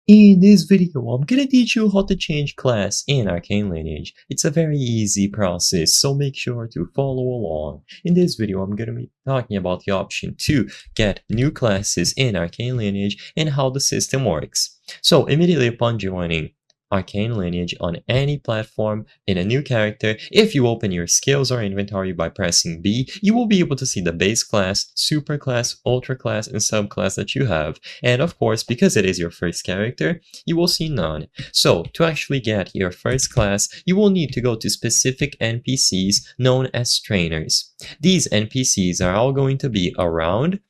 In this video, I'm gonna teach you how to change class in Arcane Lineage. It's a very easy process, so make sure to follow along. In this video, I'm gonna be talking about the option to get new classes in Arcane Lineage and how the system works. So immediately upon joining Arcane Lineage on any platform in a new character, if you open your skills or inventory by pressing B, you will be able to see the base class, super class, ultra class, and subclass that you have. And of course, because it is your first character, you will see none. So to actually get your first class, you will need to go to specific NPCs known as trainers. These NPCs are all going to be around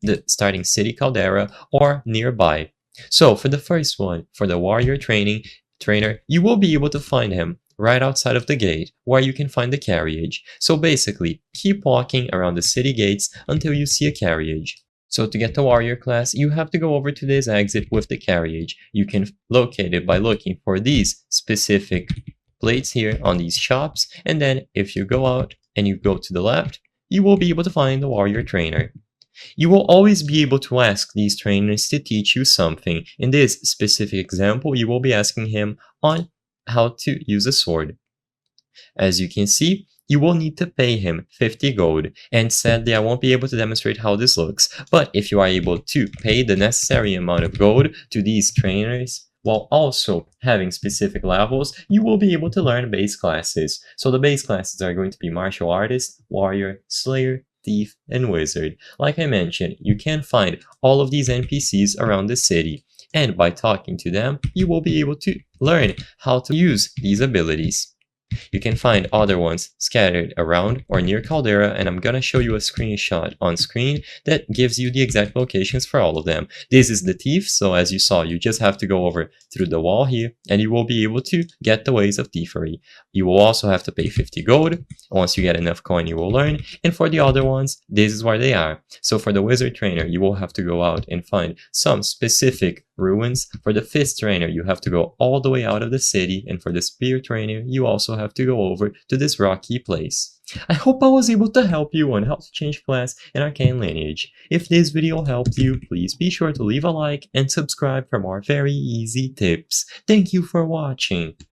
the starting city caldera or nearby. So for the first one, for the warrior trainer, you will be able to find him right outside of the gate where you can find the carriage. So basically, keep walking around the city gates until you see a carriage. So to get the warrior class, you have to go over to this exit with the carriage. You can locate it by looking for these specific plates here on these shops, and then if you go out and you go to the left, you will be able to find the warrior trainer. You will always be able to ask these trainers to teach you something. In this specific example, you will be asking him on how to use a sword. As you can see, you will need to pay him 50 gold, and sadly I won't be able to demonstrate how this looks, but if you are able to pay the necessary amount of gold to these trainers, while also having specific levels, you will be able to learn base classes. So the base classes are going to be Martial Artist, Warrior, Slayer, Thief, and Wizard. Like I mentioned, you can find all of these NPCs around the city, and by talking to them, you will be able to learn how to use these abilities. You can find other ones scattered around or near Caldera, and I'm gonna show you a screenshot on screen that gives you the exact locations for all of them. This is the Thief, so as you saw, you just have to go over through the wall here, and you will be able to get the ways of thievery. You will also have to pay 50 gold. Once you get enough coin, you will learn, and for the other ones, this is where they are. So for the Wizard Trainer, you will have to go out and find some specific ruins. For the Fist Trainer, you have to go all the way out of the city, and for the Spear Trainer, you also have to go over to this rocky place. I hope I was able to help you on how to change class in Arcane Lineage. If this video helped you, please be sure to leave a like and subscribe for more very easy tips. Thank you for watching.